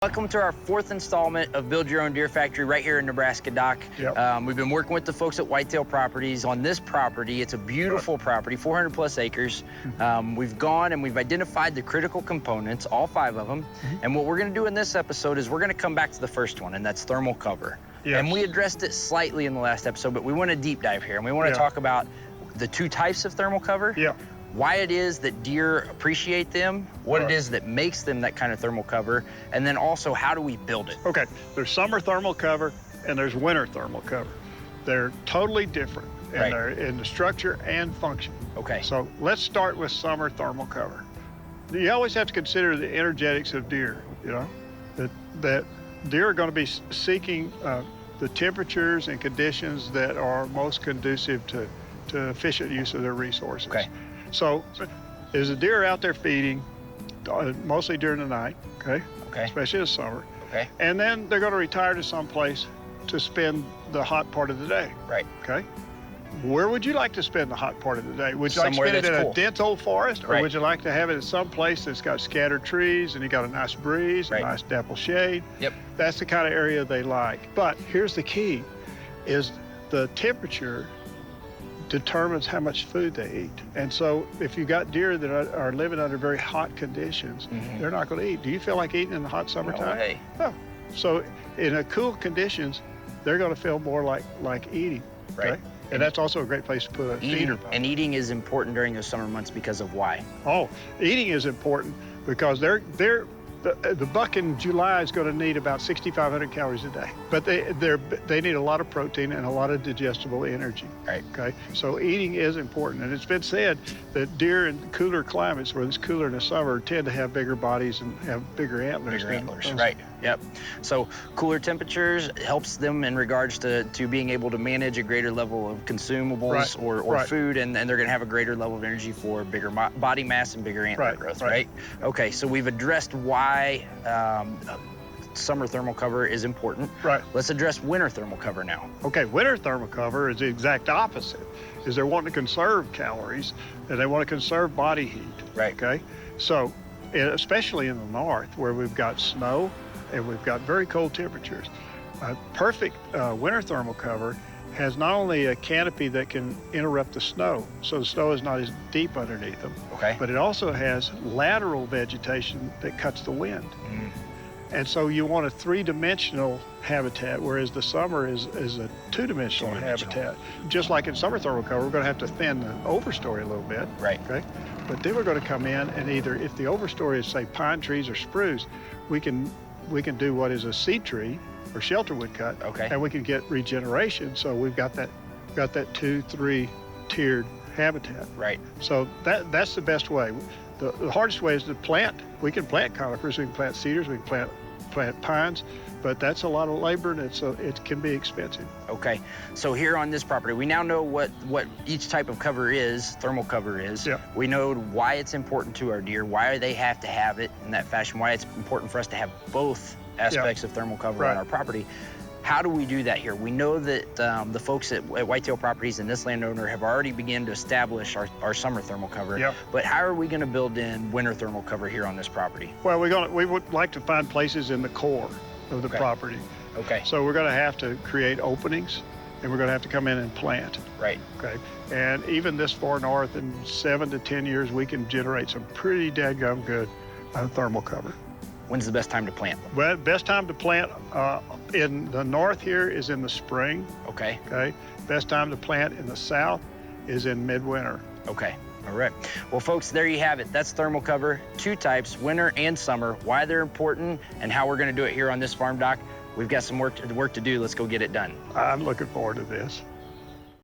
Welcome to our fourth installment of Build Your Own Deer Factory right here in Nebraska, Doc. Yep. We've been working with the folks at Whitetail Properties on this property. It's a beautiful property, 400 plus acres. We've gone and we've identified the critical components, all 5 of them. And what we're gonna do in this episode is we're gonna come back to the first one, and that's thermal cover. Yes. And we addressed it slightly in the last episode, but we want to deep dive here, and we want to talk about the 2 types of thermal cover. Yeah. Why it is that deer appreciate them, what it is that makes them that kind of thermal cover, and then also how do we build it? Okay, there's summer thermal cover and there's winter thermal cover. They're totally different in the structure and function. Okay. So let's start with summer thermal cover. You always have to consider the energetics of deer, you know, that deer are going to be seeking the temperatures and conditions that are most conducive to efficient use of their resources. Okay. So is a deer out there feeding mostly during the night, okay? Okay. Especially in the summer. Okay. And then they're going to retire to some place to spend the hot part of the day. Right. Okay. Where would you like to spend the hot part of the day? Would you like to Somewhere spend it in that's a dense old forest, or Right. would you like to have it in some place that's got scattered trees and you got a nice breeze, a nice dapple shade? Yep. That's the kind of area they like. But here's the key, is the temperature determines how much food they eat. And so if you got deer that are living under very hot conditions, they're not going to eat. Do you feel like eating in the hot summertime? No way. No. So in a cool conditions, they're going to feel more like eating. Right. Okay? And that's also a great place to put a feeder pump. And eating is important during those summer months because of why? Oh, eating is important because the buck in July is going to need about 6,500 calories a day, but they need a lot of protein and a lot of digestible energy. Right. Okay. So eating is important, and it's been said that deer in cooler climates, where it's cooler in the summer, tend to have bigger bodies and have bigger antlers. Right. Yep. So cooler temperatures helps them in regards to being able to manage a greater level of consumables or food, and they're going to have a greater level of energy for bigger body mass and bigger antler growth. Right. Okay. So we've addressed why summer thermal cover is important. Right. Let's address winter thermal cover now. Okay, winter thermal cover is the exact opposite. Is they're wanting to conserve calories and they want to conserve body heat. Right. Okay. So, especially in the north where we've got snow and we've got very cold temperatures, perfect winter thermal cover has not only a canopy that can interrupt the snow, so the snow is not as deep underneath them, but it also has lateral vegetation that cuts the wind. And so you want a 3-dimensional habitat, whereas the summer is a 2-dimensional habitat. Just like in summer thermal cover, we're going to have to thin the overstory a little bit. Right. Okay. But then we're going to come in and either, if the overstory is say pine trees or spruce, we can do what is a seed tree or shelter wood cut, and we can get regeneration. So we've got that 2-3 tiered habitat. Right. So that's the best way. The hardest way is to plant. We can plant conifers, we can plant cedars, we can plant pines, but that's a lot of labor and it can be expensive. Okay, so here on this property, we now know what each type of cover is, thermal cover is. Yeah. We know why it's important to our deer, why they have to have it in that fashion, why it's important for us to have both aspects of thermal cover on our property. How do we do that here? We know that the folks at Whitetail Properties and this landowner have already begun to establish our summer thermal cover. But how are we going to build in winter thermal cover here on this property? Well, we would like to find places in the core of the property. Okay. So we're going to have to create openings, and we're going to have to come in and plant. Right. Okay. And even this far north, in 7 to 10 years, we can generate some pretty dadgum good thermal cover. When's the best time to plant? Well, best time to plant in the north here is in the spring. Okay. Okay. Best time to plant in the south is in midwinter. Okay. All right. Well, folks, there you have it. That's thermal cover, 2 types, winter and summer, why they're important, and how we're going to do it here on this farm, Doc. We've got some work to do. Let's go get it done. I'm looking forward to this.